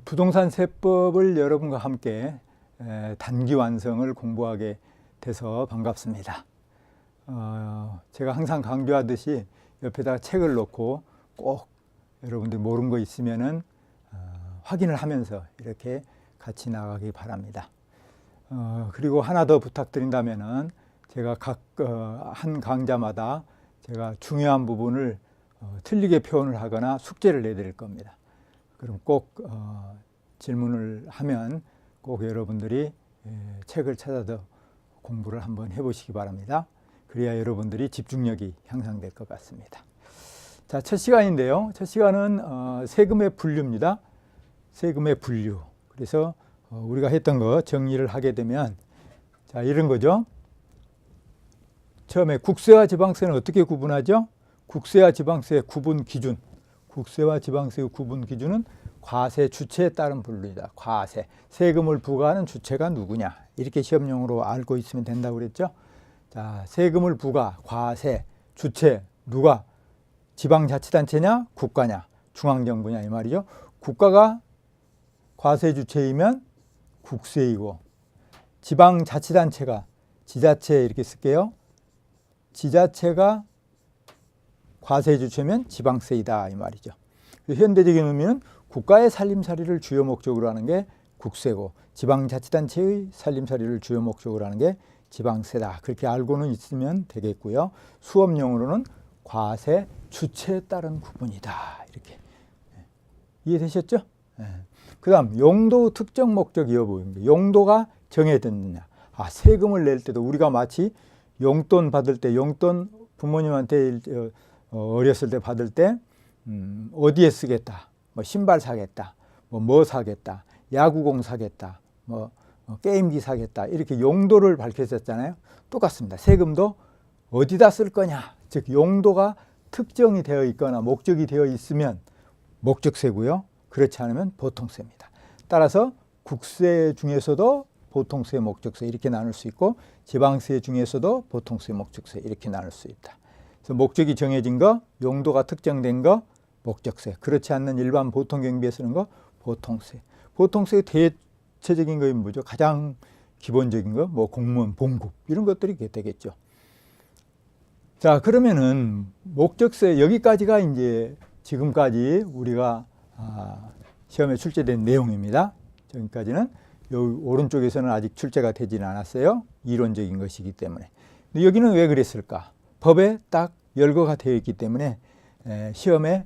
부동산 세법을 여러분과 함께 단기 완성을 공부하게 돼서 반갑습니다. 제가 항상 강조하듯이 옆에다가 책을 놓고 꼭 여러분들 모르는 거 있으면은 확인을 하면서 이렇게 같이 나가기 바랍니다. 그리고 하나 더 부탁드린다면은 제가 각 한 강좌마다 제가 중요한 부분을 틀리게 표현을 하거나 숙제를 내드릴 겁니다. 그럼 꼭 질문을 하면 꼭 여러분들이 책을 찾아서 공부를 한번 해보시기 바랍니다. 그래야 여러분들이 집중력이 향상될 것 같습니다. 자, 첫 시간인데요. 첫 시간은 세금의 분류입니다. 세금의 분류. 그래서 우리가 했던 거 정리를 하게 되면 자, 이런 거죠. 처음에 국세와 지방세는 어떻게 구분하죠? 국세와 지방세의 구분 기준. 국세와 지방세의 구분 기준은 과세 주체에 따른 분류이다. 과세. 세금을 부과하는 주체가 누구냐. 이렇게 시험용으로 알고 있으면 된다고 그랬죠. 자, 세금을 부과, 과세, 주체, 누가? 지방자치단체냐, 국가냐, 중앙정부냐 이 말이죠. 국가가 과세 주체이면 국세이고, 지방자치단체가 지자체 이렇게 쓸게요. 지자체가 과세 주체면 지방세이다 이 말이죠. 현대적인 의미는 국가의 살림살이를 주요 목적으로 하는 게 국세고 지방자치단체의 살림살이를 주요 목적으로 하는 게 지방세다. 그렇게 알고는 있으면 되겠고요. 수업용으로는 과세 주체에 따른 구분이다. 이렇게 이해되셨죠? 그 다음 용도 특정 목적 여부입니다. 용도가 정해졌느냐. 세금을 낼 때도 우리가 마치 용돈 받을 때 용돈 부모님한테 어렸을 때 받을 때 어디에 쓰겠다. 뭐 신발 사겠다. 뭐 사겠다. 야구공 사겠다. 게임기 사겠다. 이렇게 용도를 밝혔었잖아요. 똑같습니다. 세금도 어디다 쓸 거냐. 즉 용도가 특정이 되어 있거나 목적이 되어 있으면 목적세고요. 그렇지 않으면 보통세입니다. 따라서 국세 중에서도 보통세, 목적세 이렇게 나눌 수 있고 지방세 중에서도 보통세, 목적세 이렇게 나눌 수 있다. 그래서 목적이 정해진 거, 용도가 특정된 거, 목적세. 그렇지 않는 일반 보통 경비에 쓰는 거, 보통세. 보통세의 대체적인 것이 뭐죠? 가장 기본적인 거, 뭐 공무원, 봉급 이런 것들이 되겠죠. 자, 그러면은 목적세 여기까지가 이제 지금까지 우리가 시험에 출제된 내용입니다. 여기까지는 여기 오른쪽에서는 아직 출제가 되지는 않았어요. 이론적인 것이기 때문에. 근데 여기는 왜 그랬을까? 법에 딱 열거가 되어 있기 때문에 시험에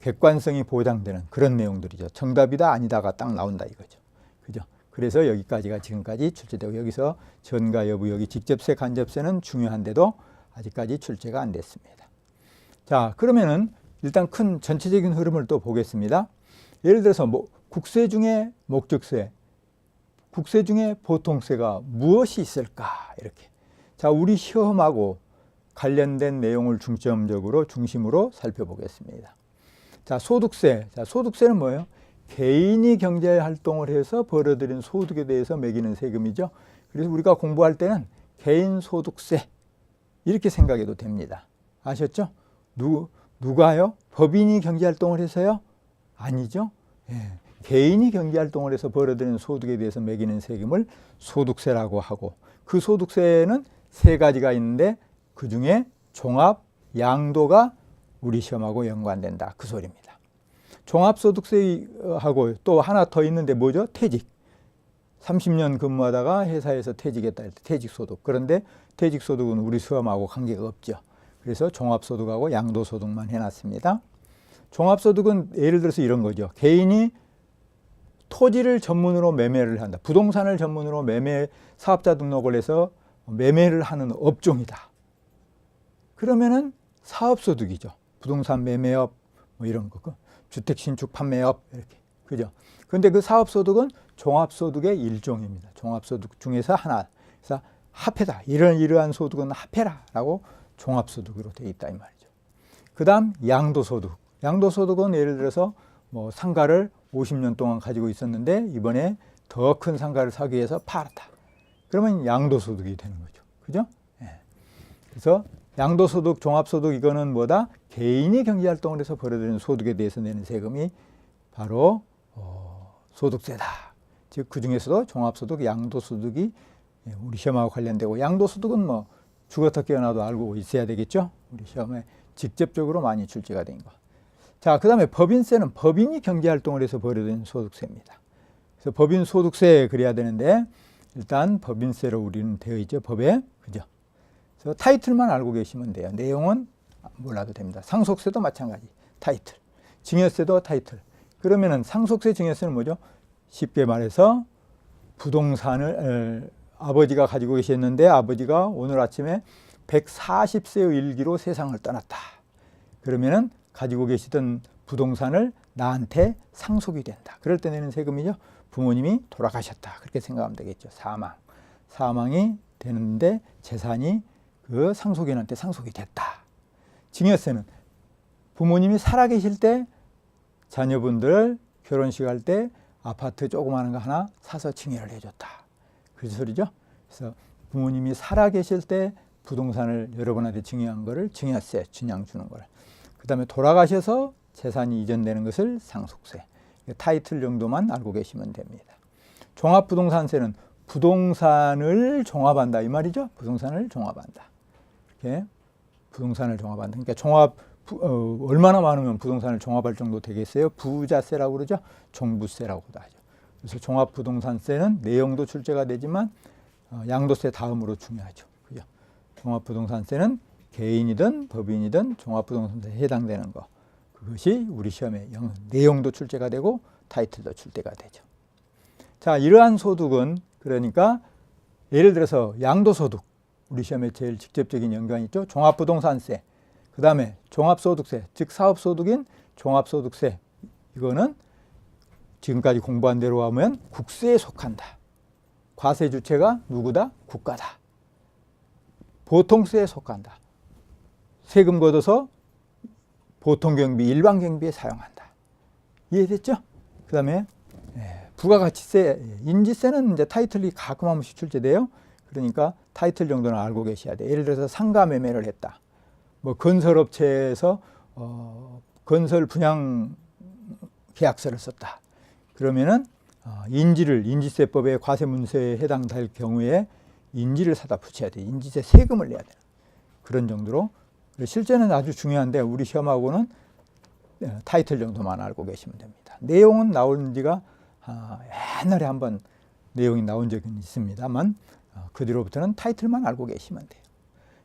객관성이 보장되는 그런 내용들이죠. 정답이다 아니다가 딱 나온다 이거죠. 그죠? 그래서 여기까지가 지금까지 출제되고 여기서 전가 여부 여기 직접세 간접세는 중요한데도 아직까지 출제가 안 됐습니다. 자, 그러면은 일단 큰 전체적인 흐름을 또 보겠습니다. 예를 들어서 뭐 국세 중에 목적세, 국세 중에 보통세가 무엇이 있을까? 이렇게. 자, 우리 시험하고 관련된 내용을 중심으로 살펴보겠습니다. 자, 소득세. 자, 소득세는 뭐예요? 개인이 경제 활동을 해서 벌어들인 소득에 대해서 매기는 세금이죠. 그래서 우리가 공부할 때는 개인 소득세 이렇게 생각해도 됩니다. 아셨죠? 누가요? 법인이 경제 활동을 해서요? 아니죠. 개인이 경제 활동을 해서 벌어들인 소득에 대해서 매기는 세금을 소득세라고 하고 그 소득세는 세 가지가 있는데 그 중에 종합, 양도가 우리 시험하고 연관된다. 그 소리입니다. 종합소득세하고 또 하나 더 있는데 뭐죠? 퇴직. 30년 근무하다가 회사에서 퇴직했다 할 때 퇴직소득. 그런데 퇴직소득은 우리 시험하고 관계가 없죠. 그래서 종합소득하고 양도소득만 해놨습니다. 종합소득은 예를 들어서 이런 거죠. 개인이 토지를 전문으로 매매를 한다. 부동산을 전문으로 사업자 등록을 해서 매매를 하는 업종이다. 그러면은 사업소득이죠. 부동산 매매업 뭐 이런 거. 주택 신축 판매업 이렇게. 그죠? 그런데 그 사업소득은 종합소득의 일종입니다. 종합소득 중에서 하나. 그래서 합해다. 이러한 소득은 합해라라고 종합소득으로 되어 있다 이 말이죠. 그 다음 양도소득. 양도소득은 예를 들어서 뭐 상가를 50년 동안 가지고 있었는데 이번에 더 큰 상가를 사기 위해서 팔았다. 그러면 양도소득이 되는 거죠. 그죠? 그래서 양도소득, 종합소득 이거는 뭐다? 개인이 경제활동을 해서 벌어들이는 소득에 대해서 내는 세금이 바로 소득세다. 즉 그중에서도 종합소득, 양도소득이 우리 시험하고 관련되고, 양도소득은 뭐 죽었다 깨어나도 알고 있어야 되겠죠. 우리 시험에 직접적으로 많이 출제가 된 거. 자, 그 다음에 법인세는 법인이 경제활동을 해서 벌어들인 소득세입니다. 그래서 법인 소득세 그래야 되는데 일단 법인세로 우리는 되어 있죠. 법에. 그죠? 그래서 타이틀만 알고 계시면 돼요. 내용은 몰라도 됩니다. 상속세도 마찬가지. 타이틀. 증여세도 타이틀. 그러면은 상속세, 증여세는 뭐죠? 쉽게 말해서 부동산을 아버지가 가지고 계셨는데 아버지가 오늘 아침에 140세의 일기로 세상을 떠났다. 그러면은 가지고 계시던 부동산을 나한테 상속이 된다. 그럴 때 내는 세금이죠. 부모님이 돌아가셨다. 그렇게 생각하면 되겠죠. 사망이 되는데 재산이 그 상속인한테 상속이 됐다. 증여세는 부모님이 살아계실 때 자녀분들 결혼식 할 때 아파트 조그마한 거 하나 사서 증여를 해줬다. 그 소리죠. 그래서 부모님이 살아계실 때 부동산을 여러분한테 증여한 거를 증여세, 준양 주는 걸. 그 다음에 돌아가셔서 재산이 이전되는 것을 상속세. 타이틀 정도만 알고 계시면 됩니다. 종합부동산세는 부동산을 종합한다 이 말이죠. 부동산을 종합한다. 이렇게 부동산을 종합한다. 그러니까 얼마나 많으면 부동산을 종합할 정도 되겠어요? 부자세라고 그러죠. 종부세라고도 하죠. 그래서 종합부동산세는 내용도 출제가 되지만 양도세 다음으로 중요하죠. 그죠? 종합부동산세는 개인이든 법인이든 종합부동산세에 해당되는 거. 그것이 우리 시험에 내용도 출제가 되고 타이틀도 출제가 되죠. 자, 이러한 소득은 그러니까 예를 들어서 양도소득. 우리 시험에 제일 직접적인 연관이 있죠. 종합부동산세. 그 다음에 종합소득세, 즉 사업소득인 종합소득세. 이거는 지금까지 공부한 대로 하면 국세에 속한다. 과세 주체가 누구다? 국가다. 보통세에 속한다. 세금 걷어서 보통경비, 일반경비에 사용한다. 이해됐죠? 그 다음에 부가가치세, 인지세는 이제 타이틀이 가끔 한 번씩 출제돼요. 그러니까 타이틀 정도는 알고 계셔야 돼요. 예를 들어서 상가매매를 했다. 뭐 건설업체에서 건설 분양 계약서를 썼다. 그러면은 인지세법의 과세문서에 해당될 경우에 인지를 사다 붙여야 돼. 인지세 세금을 내야 돼. 그런 정도로. 실제는 아주 중요한데 우리 시험하고는 타이틀 정도만 알고 계시면 됩니다. 내용은 나온 지가 옛날에 한번 내용이 나온 적은 있습니다만 그 뒤로부터는 타이틀만 알고 계시면 돼요.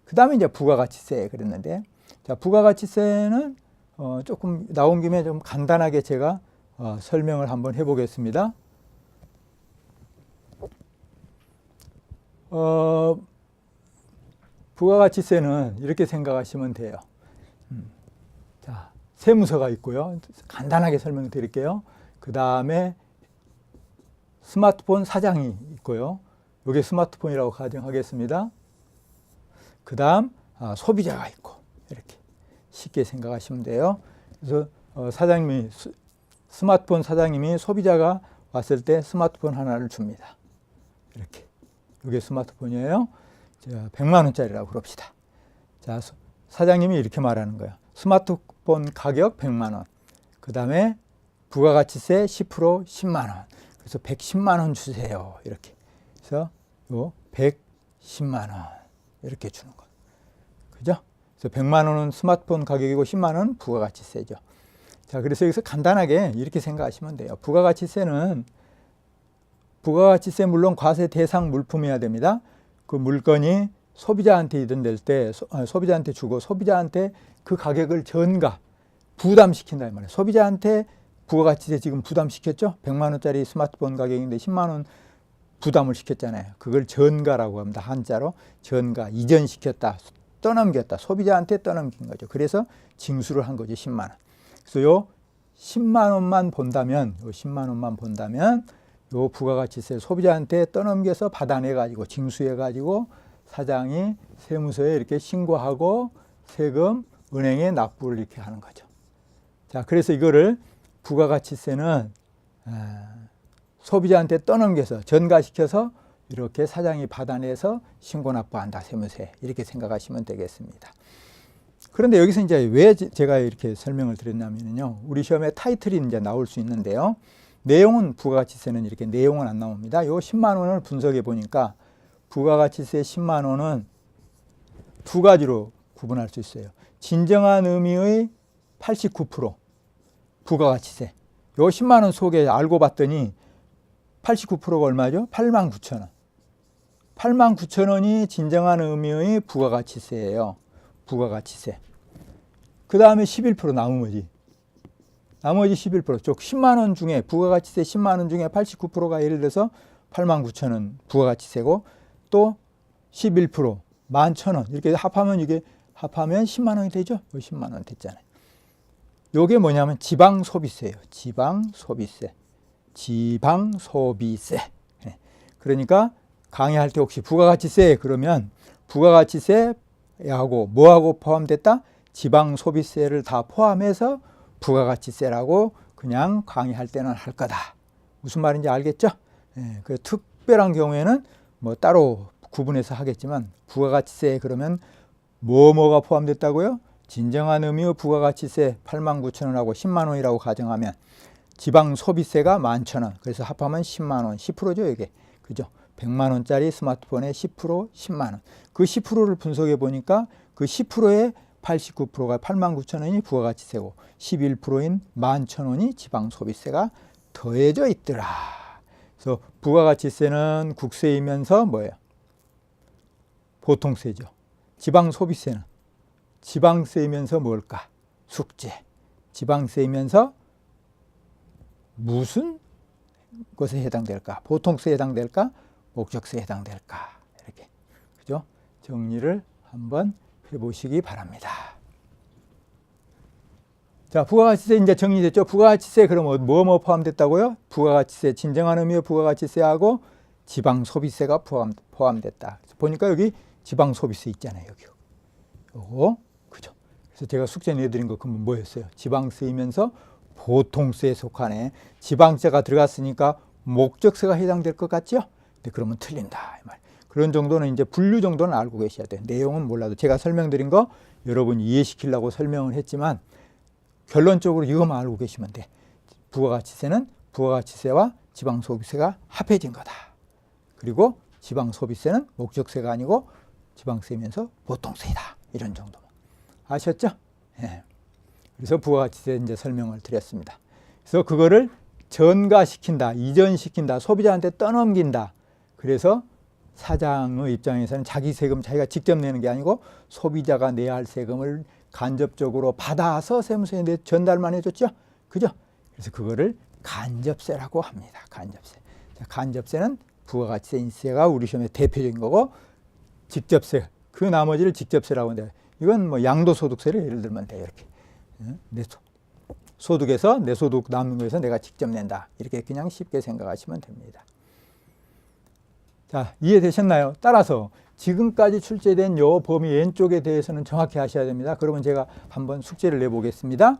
그 다음에 이제 부가가치세 그랬는데, 자, 부가가치세는 조금 나온 김에 좀 간단하게 제가 설명을 한번 해보겠습니다. 부가가치세는 이렇게 생각하시면 돼요. 자, 세무서가 있고요. 간단하게 설명드릴게요. 그 다음에 스마트폰 사장이 있고요. 이게 스마트폰이라고 가정하겠습니다. 그 다음 소비자가 있고 이렇게 쉽게 생각하시면 돼요. 그래서 스마트폰 사장님이 소비자가 왔을 때 스마트폰 하나를 줍니다. 이렇게. 이게 스마트폰이에요. 자, 100만 원짜리라고 그럽시다. 자, 사장님이 이렇게 말하는 거예요. 스마트폰 가격 100만 원. 그 다음에 부가가치세 10% 10만 원. 그래서 110만 원 주세요. 이렇게. 그래서 요 110만 원 이렇게 주는 거. 그죠? 그래서 100만 원은 스마트폰 가격이고 10만 원은 부가가치세죠. 자, 그래서 여기서 간단하게 이렇게 생각하시면 돼요. 부가가치세는 부가가치세 물론 과세 대상 물품이어야 됩니다. 그 물건이 소비자한테 이전될 때 소비자한테 주고 소비자한테 그 가격을 전가 부담시킨다 이 말이에요. 소비자한테 부가가치세 지금 부담시켰죠. 100만 원짜리 스마트폰 가격인데 10만 원 부담을 시켰잖아요. 그걸 전가라고 합니다. 한자로 전가, 이전시켰다, 떠넘겼다. 소비자한테 떠넘긴 거죠. 그래서 징수를 한 거죠. 10만 원. 그래서 요 10만 원만 본다면 요 부가가치세 소비자한테 떠넘겨서 받아내가지고 징수해가지고 사장이 세무서에 이렇게 신고하고 세금 은행에 납부를 이렇게 하는 거죠. 자, 그래서 이거를 부가가치세는 소비자한테 떠넘겨서 전가시켜서 이렇게 사장이 받아내서 신고 납부한다. 세무서에. 이렇게 생각하시면 되겠습니다. 그런데 여기서 이제 왜 제가 이렇게 설명을 드렸냐면요. 우리 시험에 타이틀이 이제 나올 수 있는데요. 내용은 부가가치세는 이렇게 내용은 안 나옵니다. 요 10만 원을 분석해 보니까 부가가치세 10만 원은 두 가지로 구분할 수 있어요. 진정한 의미의 89% 부가가치세. 요 10만 원 속에 알고 봤더니 89%가 얼마죠? 89,000원. 89,000원이 진정한 의미의 부가가치세예요. 부가가치세. 그 다음에 11% 나머지 11%. 즉 10만 원 중에 부가가치세 10만 원 중에 89%가 예를 들어서 89,000원 부가가치세고 또 11% 11,000원 이렇게 합하면 이게 합하면 10만 원이 되죠. 10만 원 됐잖아요. 요게 뭐냐면 지방소비세예요. 지방소비세. 지방소비세. 그러니까 강의할 때 혹시 부가가치세 그러면 부가가치세하고 뭐하고 포함됐다? 지방소비세를 다 포함해서 부가가치세라고 그냥 강의할 때는 할 거다. 무슨 말인지 알겠죠? 그 특별한 경우에는 뭐 따로 구분해서 하겠지만 부가가치세 그러면 뭐가 포함됐다고요? 진정한 의미의 부가가치세 89,000원하고 10만 원이라고 가정하면 지방소비세가 11,000원. 그래서 합하면 10만 원, 10%죠 이게. 그죠? 100만 원짜리 스마트폰에 10%, 10만 원. 그 10%를 분석해 보니까 그 10%에 89%가 89,000원이 부가가치세고 11%인 11,000원이 지방소비세가 더해져 있더라. 그래서 부가가치세는 국세이면서 뭐예요? 보통세죠. 지방소비세는 지방세이면서 뭘까? 숙제. 지방세이면서 무슨 것에 해당될까? 보통세에 해당될까? 목적세에 해당될까? 이렇게. 그죠? 정리를 한번 해보시기 바랍니다. 자, 부가가치세 이제 정리됐죠? 부가가치세 그러면 뭐 포함됐다고요? 부가가치세, 진정한 의미의 부가가치세하고 지방소비세가 포함됐다. 그래서 보니까 여기 지방소비세 있잖아요. 여기. 요거. 그죠? 그래서 제가 숙제 내드린 거 그러면 뭐였어요? 지방세이면서 보통세에 속하네. 지방세가 들어갔으니까 목적세가 해당될 것 같죠? 근데 그러면 틀린다. 이 말. 그런 정도는 이제 분류 정도는 알고 계셔야 돼요. 내용은 몰라도 제가 설명드린 거 여러분 이해시키려고 설명을 했지만 결론적으로 이것만 알고 계시면 돼. 부가가치세는 부가가치세와 지방소비세가 합해진 거다. 그리고 지방소비세는 목적세가 아니고 지방세면서 보통세이다. 이런 정도만. 아셨죠? 예. 그래서 부가가치세 이제 설명을 드렸습니다. 그래서 그거를 전가시킨다, 이전시킨다, 소비자한테 떠넘긴다. 그래서 사장의 입장에서는 자기 세금 자기가 직접 내는 게 아니고 소비자가 내야 할 세금을 간접적으로 받아서 세무서에 전달만 해줬죠. 그죠? 그래서 그거를 간접세라고 합니다. 간접세. 자, 간접세는 부가가치세 인세가 우리 시험의 대표적인 거고 직접세, 그 나머지를 직접세라고 하는데 이건 뭐 양도소득세를 예를 들면 돼요. 이렇게. 내 소득에서 내 소득 남는 거에서 내가 직접 낸다. 이렇게 그냥 쉽게 생각하시면 됩니다. 자, 이해되셨나요? 따라서 지금까지 출제된 요 범위 왼쪽에 대해서는 정확히 하셔야 됩니다. 그러면 제가 한번 숙제를 내보겠습니다.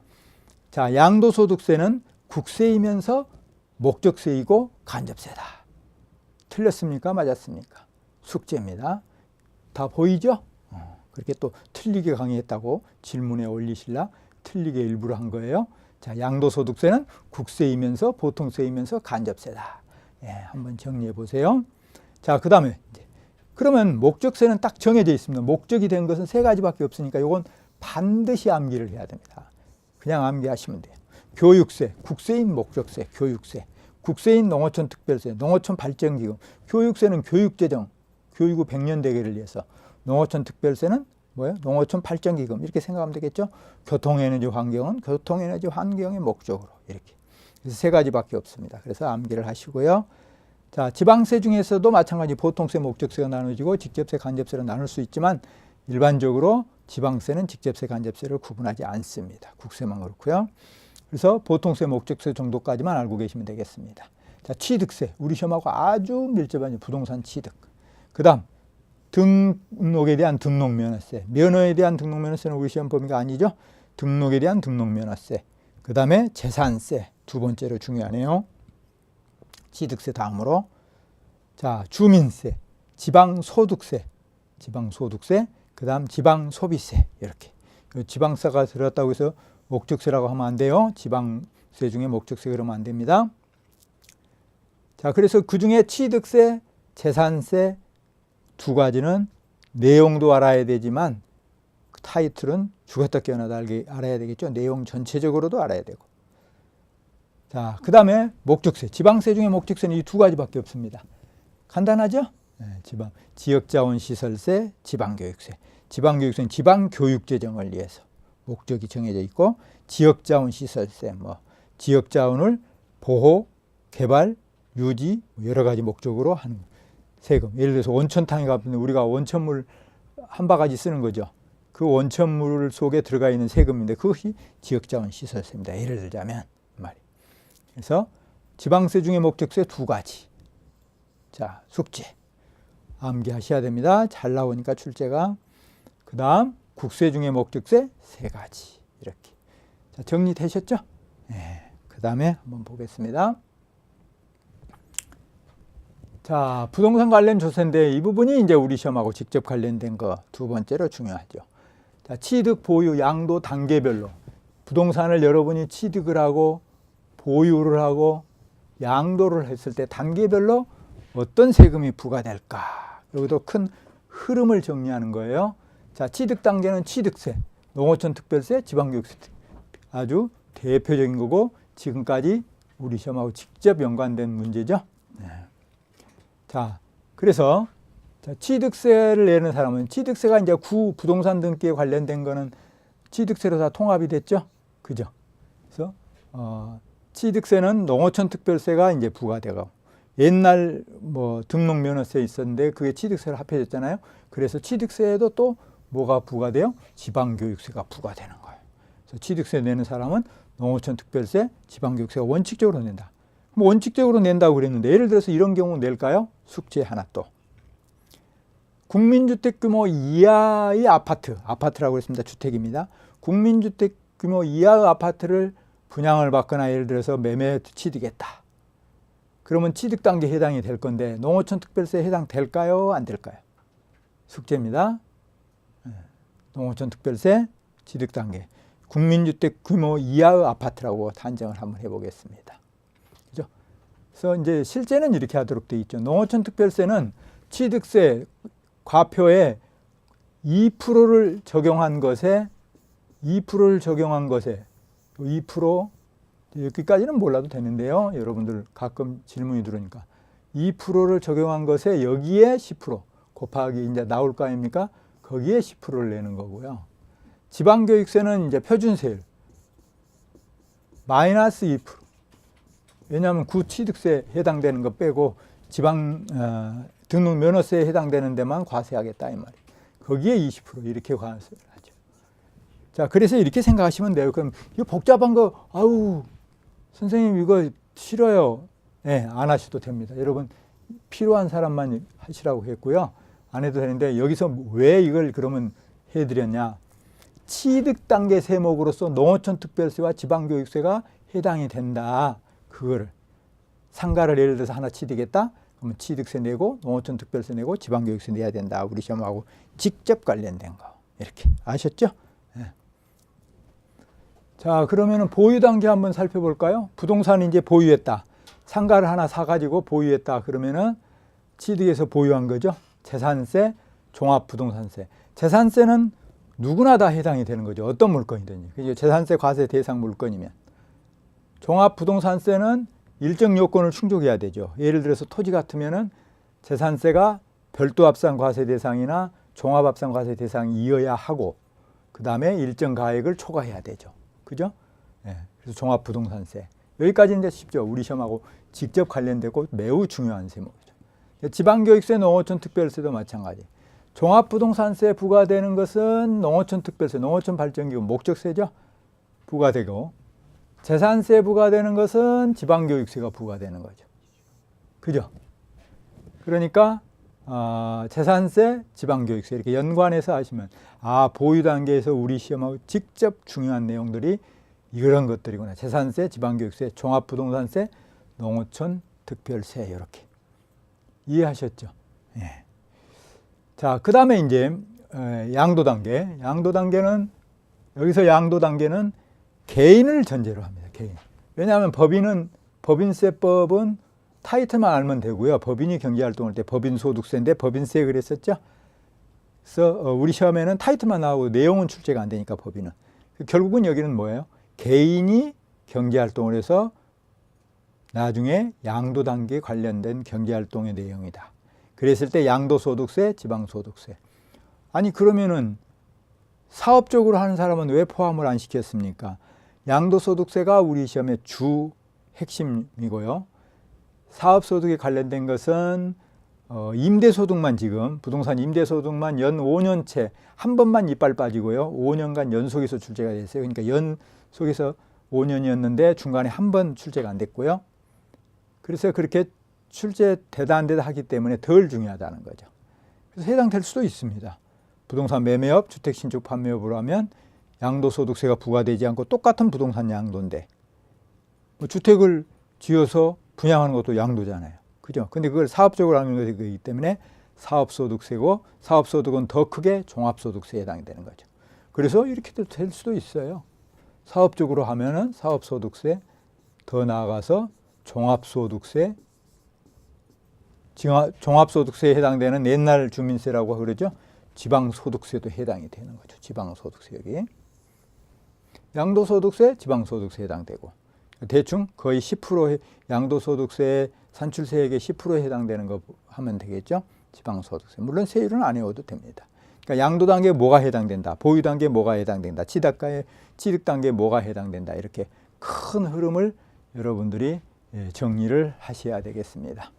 자, 양도소득세는 국세이면서 목적세이고 간접세다. 틀렸습니까? 맞았습니까? 숙제입니다. 다 보이죠? 그렇게 또 틀리게 강의했다고 질문에 올리실라 틀리게 일부러 한 거예요. 자, 양도소득세는 국세이면서 보통세이면서 간접세다. 예, 한번 정리해 보세요. 자, 그 다음에 그러면 목적세는 딱 정해져 있습니다. 목적이 된 것은 세 가지밖에 없으니까 이건 반드시 암기를 해야 됩니다. 그냥 암기하시면 돼요. 교육세, 국세인 목적세, 교육세, 국세인 농어촌 특별세, 농어촌 발전기금, 교육세는 교육재정, 교육의 100년 대계를 위해서, 농어촌 특별세는 뭐예요? 농어촌 발전기금 이렇게 생각하면 되겠죠. 교통에너지 환경은 교통에너지 환경의 목적으로 이렇게. 그래서 세 가지밖에 없습니다. 그래서 암기를 하시고요. 자, 지방세 중에서도 마찬가지 보통세, 목적세가 나눠지고 직접세, 간접세로 나눌 수 있지만 일반적으로 지방세는 직접세, 간접세를 구분하지 않습니다. 국세만 그렇고요. 그래서 보통세, 목적세 정도까지만 알고 계시면 되겠습니다. 자, 취득세. 우리 시험하고 아주 밀접한 부동산 취득. 그 다음 등록에 대한 등록면허세. 면허에 대한 등록면허세는 우리 시험 범위가 아니죠. 등록에 대한 등록면허세. 그 다음에 재산세. 두 번째로 중요하네요. 취득세 다음으로. 자, 주민세, 지방소득세, 지방소득세, 그 다음 지방소비세. 이렇게. 지방세가 들어갔다고 해서 목적세라고 하면 안 돼요. 지방세 중에 목적세 그러면 안 됩니다. 자, 그래서 그 중에 취득세, 재산세 두 가지는 내용도 알아야 되지만 타이틀은 죽었다 깨어나다 알아야 되겠죠. 내용 전체적으로도 알아야 되고. 자, 그 다음에 목적세. 지방세 중에 목적세는 이 두 가지밖에 없습니다. 간단하죠? 네, 지역자원시설세, 지방교육세. 지방교육세는 지방교육재정을 위해서 목적이 정해져 있고, 지역자원시설세, 지역자원을 보호, 개발, 유지, 여러 가지 목적으로 하는 세금. 예를 들어서 온천탕에 가면 우리가 원천물 한 바가지 쓰는 거죠. 그 원천물 속에 들어가 있는 세금인데 그것이 지역자원시설세입니다. 예를 들자면 말이에요. 그래서 지방세 중에 목적세 두 가지. 자, 숙제 암기하셔야 됩니다. 잘 나오니까 출제가. 그 다음 국세 중에 목적세 세 가지. 이렇게. 자, 정리되셨죠? 네. 그 다음에 한번 보겠습니다. 자, 부동산 관련 조세인데 이 부분이 이제 우리 시험하고 직접 관련된 거 두 번째로 중요하죠. 자, 취득, 보유, 양도 단계별로 부동산을 여러분이 취득을 하고 보유를 하고 양도를 했을 때 단계별로 어떤 세금이 부과될까? 여기도 큰 흐름을 정리하는 거예요. 자, 취득 단계는 취득세, 농어촌 특별세, 지방교육세 아주 대표적인 거고 지금까지 우리 시험하고 직접 연관된 문제죠. 네. 자, 그래서 취득세를 내는 사람은 취득세가 이제 구 부동산 등기에 관련된 거는 취득세로 다 통합이 됐죠. 그죠? 그래서 취득세는 농어촌 특별세가 이제 부과되고 옛날 등록면허세 있었는데 그게 취득세로 합해졌잖아요. 그래서 취득세에도 또 뭐가 부과돼요? 지방교육세가 부과되는 거예요. 그래서 취득세 내는 사람은 농어촌 특별세, 지방교육세가 원칙적으로 낸다. 원칙적으로 낸다고 그랬는데 예를 들어서 이런 경우 낼까요? 숙제 하나 또. 국민주택 규모 이하의 아파트라고 했습니다. 주택입니다. 국민주택 규모 이하의 아파트를 분양을 받거나 예를 들어서 매매 취득했다. 그러면 취득 단계에 해당이 될 건데 농어촌 특별세에 해당될까요? 안 될까요? 숙제입니다. 농어촌 특별세 취득 단계. 국민주택 규모 이하의 아파트라고 단정을 한번 해보겠습니다. 그죠? 그래서 이제 실제는 이렇게 하도록 되어 있죠. 농어촌 특별세는 취득세 과표에 2%를 적용한 것에 2% 여기까지는 몰라도 되는데요. 여러분들 가끔 질문이 들으니까 2%를 적용한 것에 여기에 10% 곱하기 이제 나올 거 아닙니까? 거기에 10%를 내는 거고요. 지방교육세는 이제 표준세율 마이너스 2%. 왜냐하면 구취득세에 해당되는 거 빼고 지방 등록 면허세에 해당되는 데만 과세하겠다 이 말이에요. 거기에 20% 이렇게 과세를 하죠. 자, 그래서 이렇게 생각하시면 돼요. 그럼 이거 복잡한 거 아우 선생님 이거 싫어요. 네, 안 하셔도 됩니다. 여러분 필요한 사람만 하시라고 했고요. 안 해도 되는데 여기서 왜 이걸 그러면 해드렸냐. 취득 단계 세목으로서 농어촌 특별세와 지방교육세가 해당이 된다. 그거를 상가를 예를 들어서 하나 취득했다. 그러면 취득세 내고 농어촌 특별세 내고 지방교육세 내야 된다. 우리 시험하고 직접 관련된 거. 이렇게 아셨죠? 네. 자, 그러면은 보유 단계 한번 살펴볼까요? 부동산을 이제 보유했다. 상가를 하나 사가지고 보유했다. 그러면은 취득해서 보유한 거죠. 재산세, 종합부동산세. 재산세는 누구나 다 해당이 되는 거죠. 어떤 물건이든지. 재산세 과세 대상 물건이면. 종합부동산세는 일정 요건을 충족해야 되죠. 예를 들어서 토지 같으면은 재산세가 별도 합산 과세 대상이나 종합 합산 과세 대상이어야 하고 그 다음에 일정 가액을 초과해야 되죠. 그죠? 네. 그래서 종합부동산세. 여기까지는 이제 쉽죠. 우리 시험하고 직접 관련되고 매우 중요한 세목이죠. 지방교육세, 농어촌 특별세도 마찬가지. 종합부동산세 부과되는 것은 농어촌 특별세, 농어촌 발전기구 목적세죠. 부과되고 재산세 부과되는 것은 지방교육세가 부과되는 거죠. 그죠? 그러니까 재산세, 지방교육세 이렇게 연관해서 하시면 보유 단계에서 우리 시험하고 직접 중요한 내용들이 이런 것들이구나. 재산세, 지방교육세, 종합부동산세, 농어촌 특별세 이렇게 이해하셨죠? 예. 자, 그 다음에 이제 양도 단계. 양도 단계는 여기서 양도 단계는 개인을 전제로 합니다. 개인. 왜냐하면 법인세법은 타이틀만 알면 되고요. 법인이 경제활동할 때 법인소득세인데 법인세 그랬었죠. 그래서 우리 시험에는 타이틀만 나오고 내용은 출제가 안 되니까 법인은. 결국은 여기는 뭐예요? 개인이 경제활동을 해서 나중에 양도 단계에 관련된 경제활동의 내용이다. 그랬을 때 양도소득세, 지방소득세. 아니 그러면은 사업적으로 하는 사람은 왜 포함을 안 시켰습니까? 양도소득세가 우리 시험의 주 핵심이고요. 사업소득에 관련된 것은 임대소득만 지금 부동산 임대소득만 연 5년채 한 번만 이빨 빠지고요. 5년간 연속해서 출제가 됐어요. 그러니까 연속해서 5년이었는데 중간에 한 번 출제가 안 됐고요. 그래서 그렇게 출제되다 안 되다 하기 때문에 덜 중요하다는 거죠. 그래서 해당될 수도 있습니다. 부동산 매매업, 주택 신축 판매업으로 하면 양도소득세가 부과되지 않고 똑같은 부동산 양도인데 뭐 주택을 지어서 분양하는 것도 양도잖아요. 그죠? 근데 그걸 사업적으로 하는 것이기 때문에 사업소득세고 사업소득은 더 크게 종합소득세에 해당이 되는 거죠. 그래서 이렇게 될 수도 있어요. 사업적으로 하면은 사업소득세, 더 나아가서 종합소득세, 종합소득세에 해당되는 옛날 주민세라고 그러죠. 지방소득세도 해당이 되는 거죠. 지방소득세 여기. 양도소득세, 지방소득세에 해당되고 대충 거의 10% 양도소득세 산출세액의 10%에 해당되는 거 하면 되겠죠. 지방소득세. 물론 세율은 안 외워도 됩니다. 그러니까 양도 단계에 뭐가 해당된다. 보유 단계에 뭐가 해당된다. 취득 단계에 뭐가 해당된다. 이렇게 큰 흐름을 여러분들이 정리를 하셔야 되겠습니다.